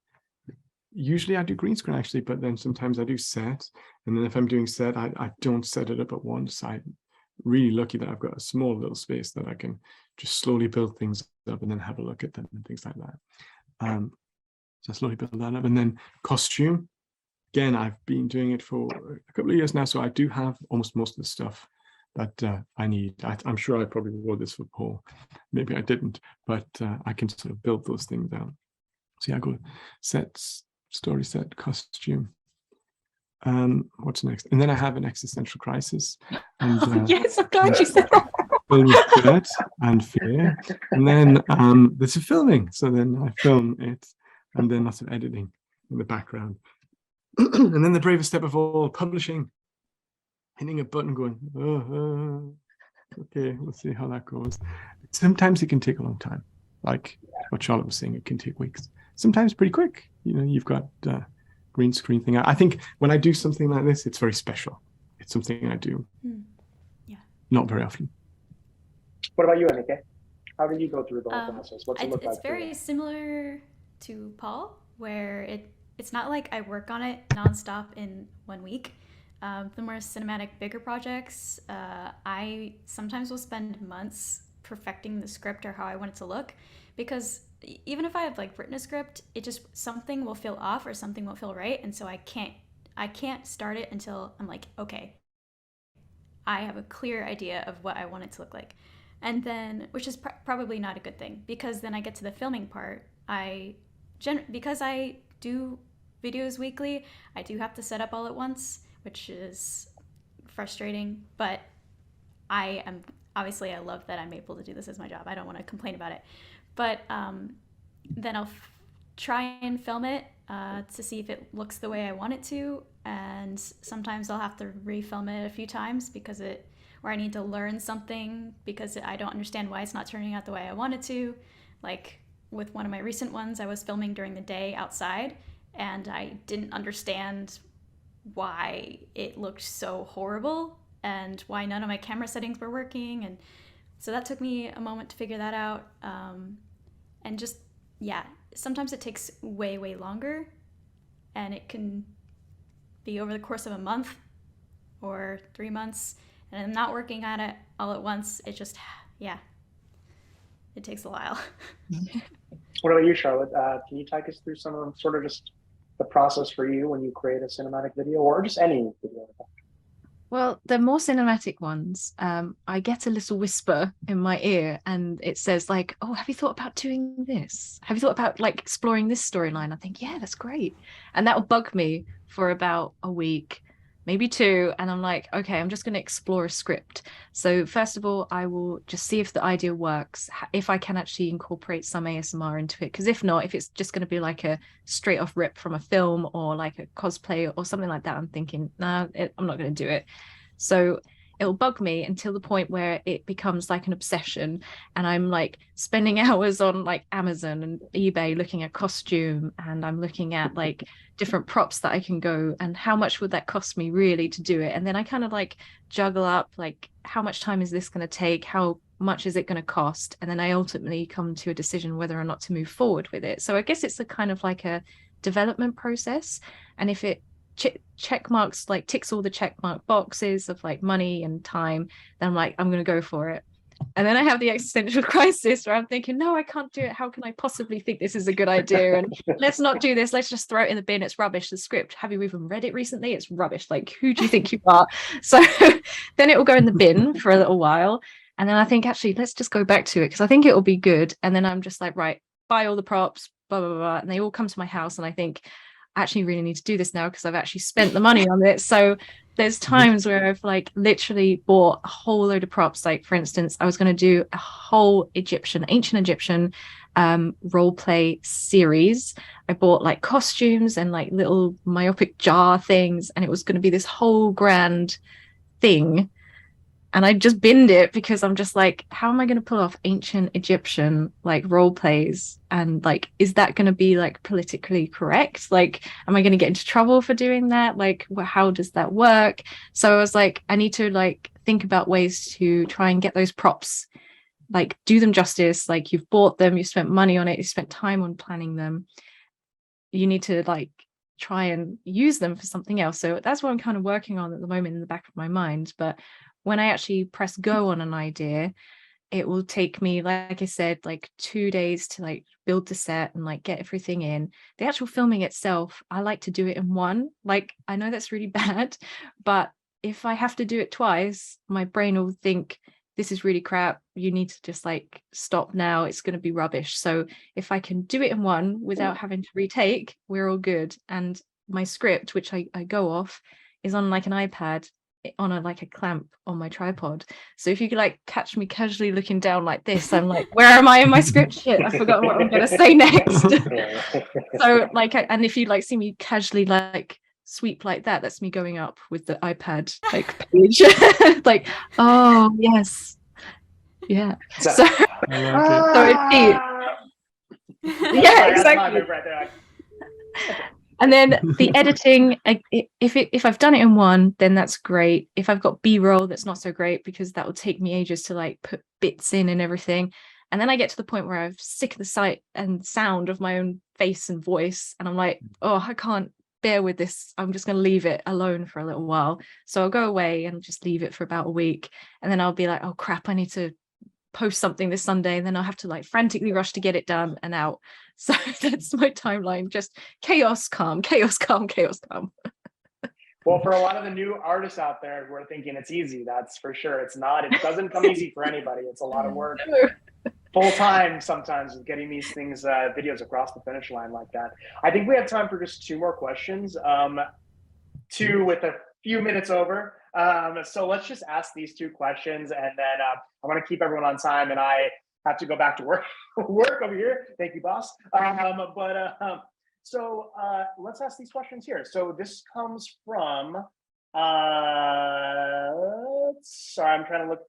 Usually I do green screen actually, but then sometimes I do set, and then if I'm doing set, I don't set it up at once. I'm really lucky that I've got a small little space that I can just slowly build things up and then have a look at them and things like that. So I slowly build that up, and then costume. Again, I've been doing it for a couple of years now, so I do have almost most of the stuff that I need. I'm sure I probably wore this for Paul. Maybe I didn't, but I can sort of build those things out. So yeah, I go sets, story set, costume. What's next? And then I have an existential crisis. And, Yes, I'm glad you said that. filled with dread and fear. And then there's a filming. So then I film it, and then lots of editing in the background. And then the bravest step of all, publishing, hitting a button going, okay, we'll see how that goes. Sometimes it can take a long time. Like what Charlotte was saying, it can take weeks. Sometimes pretty quick. You know, you've got green screen thing. I think when I do something like this, it's very special. It's something I do not very often. What about you, Annika? How do you go through the whole process? What's it look like? It's very similar to Paul, where it's not like I work on it nonstop in 1 week. The more cinematic, bigger projects, I sometimes will spend months perfecting the script or how I want it to look, because even if I have like written a script, it just something will feel off or something won't feel right, and so I can't start it until I'm like, okay, I have a clear idea of what I want it to look like. And then, which is probably not a good thing, because then I get to the filming part. Because I do videos weekly, I do have to set up all at once, which is frustrating, but I love that I'm able to do this as my job. I don't want to complain about it. But then I'll try and film it to see if it looks the way I want it to. And sometimes I'll have to refilm it a few times because or I need to learn something because I don't understand why it's not turning out the way I want it to. Like with one of my recent ones, I was filming during the day outside, and I didn't understand why it looked so horrible and why none of my camera settings were working. And so that took me a moment to figure that out. And just, yeah, sometimes it takes way, way longer, and it can be over the course of a month or 3 months, and I'm not working at it all at once. It just, yeah, it takes a while. What about you, Charlotte? Can you take us through some of sort of just the process for you when you create a cinematic video, or just any video? Well, the more cinematic ones, I get a little whisper in my ear and it says like, oh, have you thought about doing this? Have you thought about like exploring this storyline? I think, yeah, that's great. And that will bug me for about a week, maybe 2. And I'm like, okay, I'm just going to explore a script. So first of all, I will just see if the idea works, if I can actually incorporate some ASMR into it. Because if not, if it's just going to be like a straight off rip from a film or like a cosplay or something like that, I'm thinking, nah, I'm not going to do it. So it'll bug me until the point where it becomes like an obsession, and I'm like spending hours on like Amazon and eBay looking at costume, and I'm looking at like different props that I can go, and how much would that cost me really to do it. And then I kind of like juggle up like, how much time is this going to take, how much is it going to cost, and then I ultimately come to a decision whether or not to move forward with it. So I guess it's a kind of like a development process, and if it check marks, like ticks all the check mark boxes of like money and time, then I'm like, I'm gonna go for it. And then I have the existential crisis where I'm thinking, no, I can't do it. How can I possibly think this is a good idea? And let's not do this. Let's just throw it in the bin. It's rubbish. The script, have you even read it recently? It's rubbish. Like, who do you think you are? So then it will go in the bin for a little while. And then I think, actually, let's just go back to it because I think it will be good. And then I'm just like, right, buy all the props, blah, blah, blah. And they all come to my house. And I think, I actually really need to do this now because I've actually spent the money on it. So there's times where I've like literally bought a whole load of props. Like for instance, I was going to do a whole ancient Egyptian role play series. I bought like costumes and like little myopic jar things, and it was going to be this whole grand thing. And I just binned it because I'm just like, how am I going to pull off ancient Egyptian like role plays? And like, is that going to be like politically correct? Like, am I going to get into trouble for doing that? Like, how does that work? So I was like, I need to like think about ways to try and get those props, like do them justice. Like you've bought them, you spent money on it, you spent time on planning them. You need to like try and use them for something else. So that's what I'm kind of working on at the moment in the back of my mind. But when I actually press go on an idea, it will take me, like I said, like 2 days to like build the set and like get everything in. The actual filming itself, I like to do it in one. Like, I know that's really bad, but if I have to do it twice, my brain will think, this is really crap. You need to just like stop now. It's going to be rubbish. So if I can do it in one without having to retake, we're all good. And my script, which I go off, is on like an iPad on like a clamp on my tripod. So if you could like catch me casually looking down like this, I'm like, where am I in my script? Shit, I forgot what I'm gonna say next. So like, and if you like see me casually like sweep like that, that's me going up with the iPad like page. Like, oh yes, yeah. So yeah, exactly. And then the editing, if I've done it in one, then that's great. If I've got B-roll, that's not so great because that will take me ages to like put bits in and everything. And then I get to the point where I'm sick of the sight and sound of my own face and voice. And I'm like, oh, I can't bear with this. I'm just going to leave it alone for a little while. So I'll go away and just leave it for about a week. And then I'll be like, oh crap, I need to post something this Sunday, and then I'll have to like frantically rush to get it done and out. So that's my timeline, just chaos, calm, chaos, calm, chaos, calm. Well, for a lot of the new artists out there who are thinking it's easy, that's for sure. It's not. It doesn't come easy for anybody. It's a lot of work. Full time sometimes with getting these things, videos across the finish line like that. I think we have time for just 2 more questions. 2 with a few minutes over. So let's just ask these 2 questions, and then I want to keep everyone on time, and I have to go back to work over here. Thank you, boss. So let's ask these questions here. So this comes from Sorry, I'm trying to look.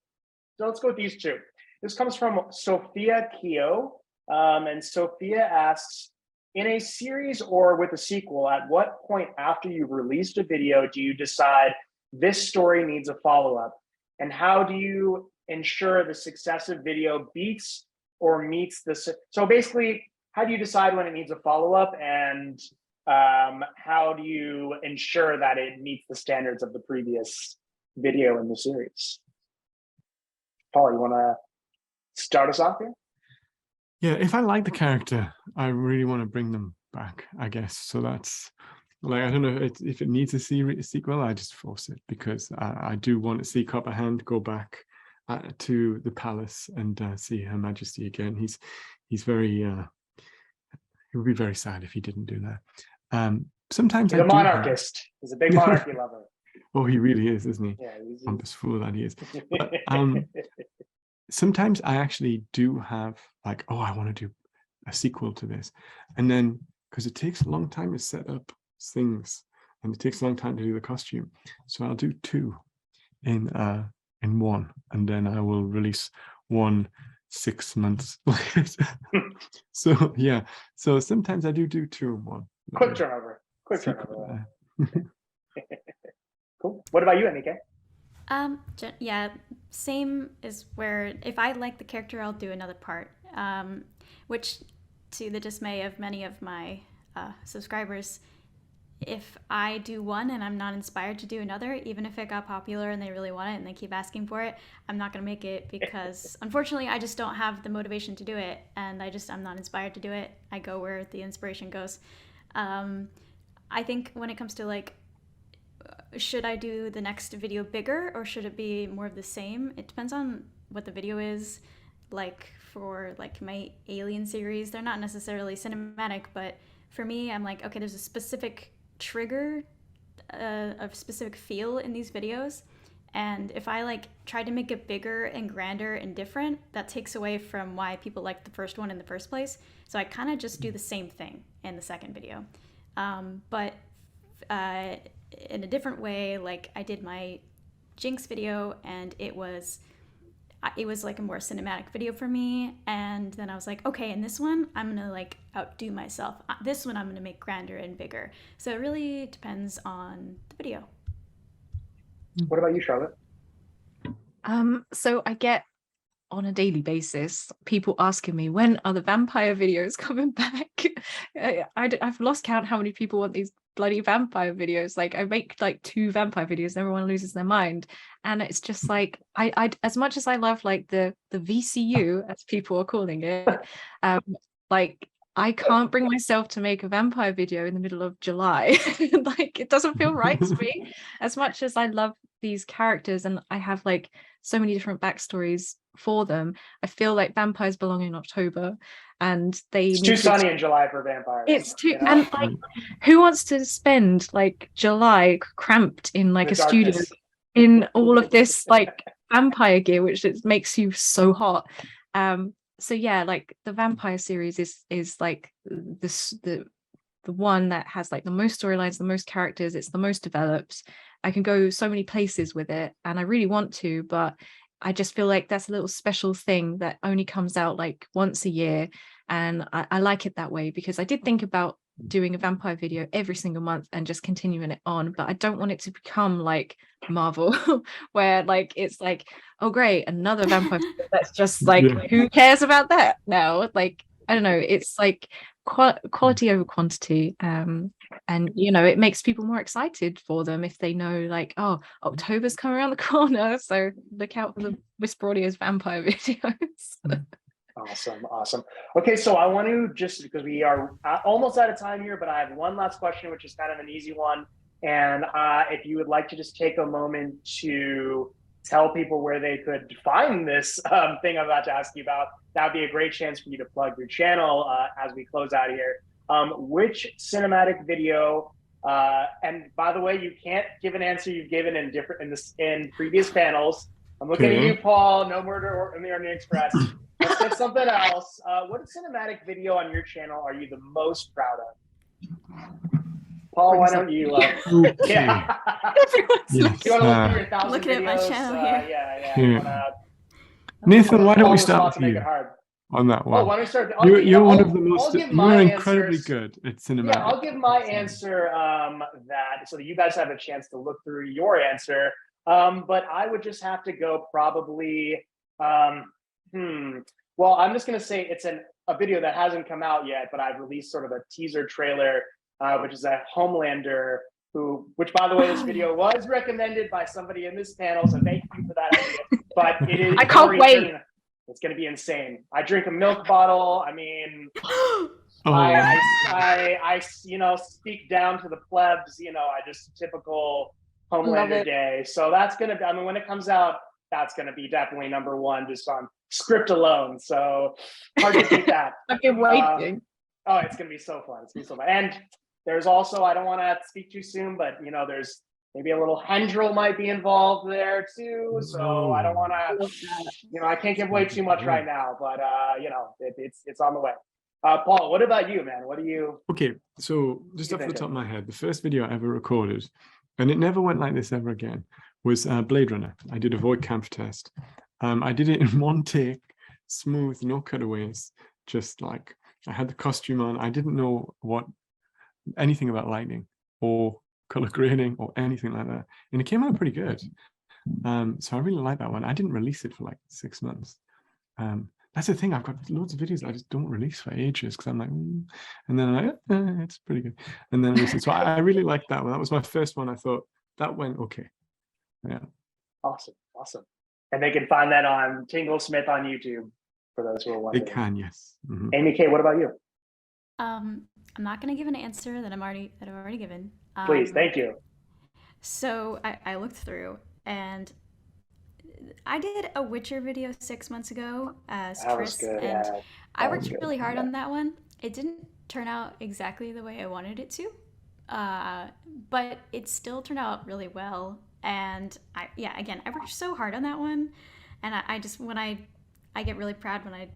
So let's go with these two. This comes from Sophia Keo. And Sophia asks, in a series or with a sequel, at what point after you've released a video do you decide this story needs a follow-up? And how do you ensure the successive video beats or meets the... So basically, how do you decide when it needs a follow-up, and how do you ensure that it meets the standards of the previous video in the series? Paul, you want to start us off here? Yeah, if I like the character, I really want to bring them back, I guess. So that's like, I don't know if it needs a sequel, I just force it, because I do want to see Copperhand go back to the palace and see Her Majesty again. He's very, he would be very sad if he didn't do that. Sometimes he's a monarchist. He's a big monarchy lover. Oh, he really is, isn't he? Yeah, Pompous fool that he is. But, sometimes I actually do have like, oh, I want to do a sequel to this. And then, because it takes a long time to set up things and it takes a long time to do the costume. So I'll do two in one, and then I will release one 6 months later. So yeah, so sometimes I do two in one. Quick turnover. Cool. What about you, Annika? Yeah, same is where if I like the character, I'll do another part, which, to the dismay of many of my subscribers, if I do one and I'm not inspired to do another, even if it got popular and they really want it and they keep asking for it, I'm not going to make it, because unfortunately I just don't have the motivation to do it, and I'm not inspired to do it. I go where the inspiration goes. I think when it comes to like, should I do the next video bigger or should it be more of the same? It depends on what the video is. Like for like my Alien series, they're not necessarily cinematic, but for me, I'm like, okay, there's a specific trigger, a specific feel in these videos. And if I like try to make it bigger and grander and different, that takes away from why people liked the first one in the first place. So I kind of just do the same thing in the second video. But in a different way, like I did my Jinx video, and it was like a more cinematic video for me, and then I was like, okay, in this one I'm gonna like outdo myself. This one I'm gonna make grander and bigger. So it really depends on the video. What about you, Charlotte? So I get on a daily basis people asking me, when are the vampire videos coming back? I've lost count how many people want these bloody vampire videos. Like I make like 2 vampire videos and everyone loses their mind, and it's just like I as much as I love like the VCU, as people are calling it, like I can't bring myself to make a vampire video in the middle of July. Like it doesn't feel right to me. As much as I love these characters and I have like so many different backstories for them, I feel like vampires belong in October, and it's too sunny in July for vampires. It's too, you know? And like, who wants to spend like July cramped in like a studio in all of this like vampire gear, which it makes you so hot. So yeah, like the vampire series is like the one that has like the most storylines, the most characters, it's the most developed. I can go so many places with it, and I really want to, but I just feel like that's a little special thing that only comes out like once a year, and I like it that way, because I did think about doing a vampire video every single month and just continuing it on, but I don't want it to become like Marvel where like it's like, oh great, another vampire video. That's just like, who cares about that now? Like I don't know, it's like quality over quantity, and you know, it makes people more excited for them if they know like, oh, October's coming around the corner, so look out for the Whisper Audio's vampire videos. Awesome. Okay, so I want to, just because we are almost out of time here, but I have one last question, which is kind of an easy one. And if you would like to just take a moment to tell people where they could find this thing I'm about to ask you about, that would be a great chance for you to plug your channel as we close out here. Which cinematic video, and by the way, you can't give an answer you've given in previous panels. I'm looking at you, Paul. No Murder in the Orient Express. Let's get something else. What cinematic video on your channel are you the most proud of? Paul, why brings up- don't you? Okay. Yeah. Everyone's Yes. You want to look through your 1,000 Looking at my videos? channel here. Yeah. Yeah. You wanna, Nathan, why don't Paul we the start spot with to make you it hard. on that Oh, one? why don't we start? You're one of I'll- the most. I'll give You my are incredibly answers. good at cinematic. Yeah, I'll give my answer that so that you guys have a chance to look through your answer. But I would just have to go probably. Well, I'm just gonna say it's a video that hasn't come out yet, but I've released sort of a teaser trailer, which is a Homelander which by the way, this video was recommended by somebody in this panel, so thank you for that idea. But it is. I can't wait. It's gonna be insane. I drink a milk bottle. I mean. Oh, I speak down to the plebs, I just typical Homelander day. So that's going to be, I mean, when it comes out, that's going to be definitely number one just on script alone. So hard to beat that. I've been waiting. Oh, it's going to be so fun. It's going to be so fun. And there's also, I don't want to speak too soon, but there's maybe a little Hendril might be involved there too. So I don't want to, I can't give away too much right now, but it's on the way. Paul, what about you, man? What do you? Okay, so just off the top of my head, the first video I ever recorded, and it never went like this ever again, was Blade Runner. I did a void camp test. I did it in one take, smooth, no cutaways, just like I had the costume on. I didn't know anything about lighting or color grading or anything like that, and it came out pretty good. So I really like that one. I didn't release it for like 6 months. That's the thing. I've got loads of videos that I just don't release for ages because I'm like, and then I'm like, it's pretty good. And then so I really liked that one. That was my first one. I thought that went okay. Yeah. Awesome. And they can find that on Tingle Smith on YouTube for those who are wondering. They can, yes. Mm-hmm. Amy K, what about you? I'm not going to give an answer that I've already given. Please, thank you. So I looked through and I did a Witcher video 6 months ago as That Chris, was good, and yeah. I worked really hard on that one. It didn't turn out exactly the way I wanted it to, but it still turned out really well. And I worked so hard on that one, and I just when I get really proud when I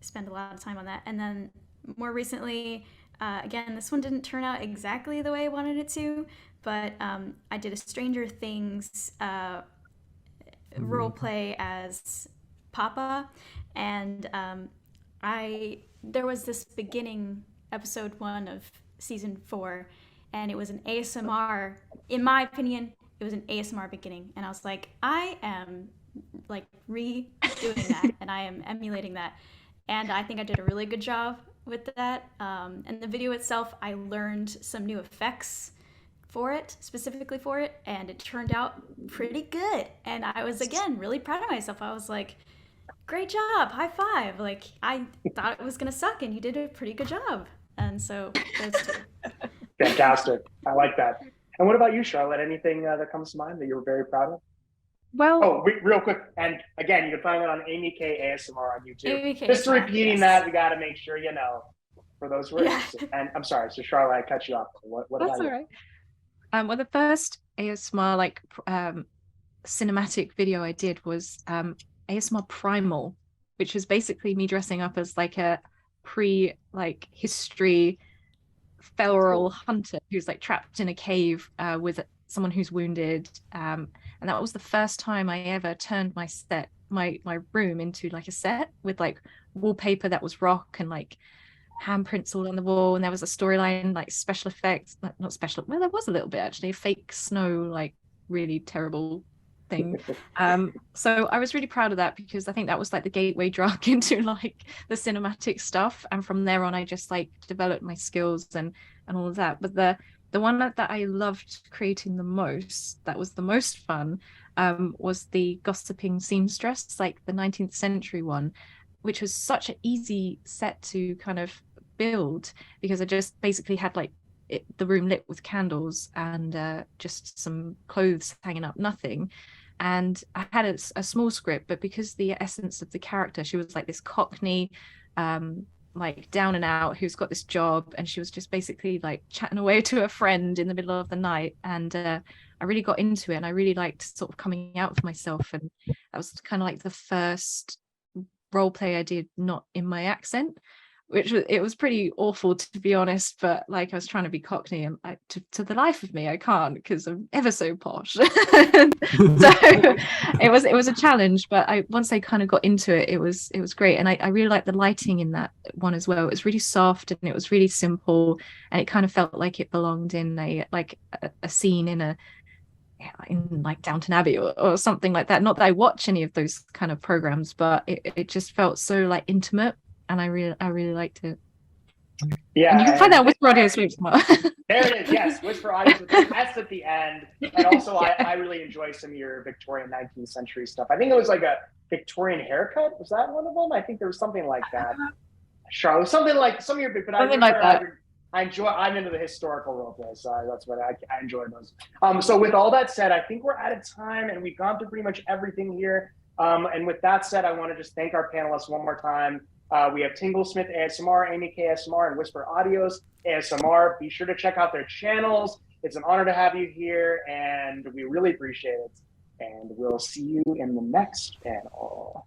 spend a lot of time on that. And then more recently, again, this one didn't turn out exactly the way I wanted it to, but I did a Stranger Things role play as Papa, and there was this beginning episode 1 of season 4, and it was an ASMR. In my opinion, it was an ASMR beginning, and I was like, I am like redoing that, and I am emulating that, and I think I did a really good job with that. And the video itself, I learned some new effects specifically for it, and it turned out pretty good. And I was, again, really proud of myself. I was like, great job, high five. Like, I thought it was gonna suck, and you did a pretty good job. And so those two. Fantastic. I like that. And what about you, Charlotte? Anything that comes to mind that you were very proud of? Well, real quick, and again, you can find it on Amy K ASMR on YouTube. Amy K Just ASMR, repeating yes. that, we got to make sure for those who are interested. And I'm sorry, so Charlotte, I cut you off. What that's about all right. Well, the first ASMR cinematic video I did was ASMR Primal, which was basically me dressing up as like a history feral hunter who's like trapped in a cave with someone who's wounded, and that was the first time I ever turned my room into like a set with like wallpaper that was rock and like handprints all on the wall, and there was a storyline, like special effects, not special, well, there was a little bit actually, a fake snow, like really terrible thing. So I was really proud of that because I think that was like the gateway drug into like the cinematic stuff, and from there on I just like developed my skills and all of that. But the one that I loved creating the most, that was the most fun, was the gossiping seamstress, like the 19th century one, which was such an easy set to kind of build because I just basically had like the room lit with candles and just some clothes hanging up, nothing. And I had a small script, but because the essence of the character, she was like this Cockney, like down and out, who's got this job, and she was just basically like chatting away to a friend in the middle of the night. And I really got into it, and I really liked sort of coming out for myself. And that was kind of like the first role play I did not in my accent, it was pretty awful, to be honest, but like I was trying to be Cockney, and to the life of me I can't, because I'm ever so posh. So it was a challenge, but once I kind of got into it, it was great. And I really liked the lighting in that one as well. It was really soft and it was really simple, and it kind of felt like it belonged in a scene in like Downton Abbey or something like that. Not that I watch any of those kind of programs, but it just felt so like intimate, and I really liked it. Yeah, and you can find that on Whisper Audio Sweeps. There it is. Yes, Whisper Audio with an S at the end. And also, Yeah. I really enjoy some of your Victorian 19th century stuff. I think it was like a Victorian haircut. Was that one of them? I think there was something like that. Sure, it was something like some of your, but I remember I'm into the historical role play, so that's what I enjoy those. So with all that said, I think we're out of time, and we've gone through pretty much everything here. And with that said, I want to just thank our panelists one more time. We have Tinglesmith ASMR, Amy K ASMR, and Whisper Audios ASMR. Be sure to check out their channels. It's an honor to have you here, and we really appreciate it. And we'll see you in the next panel.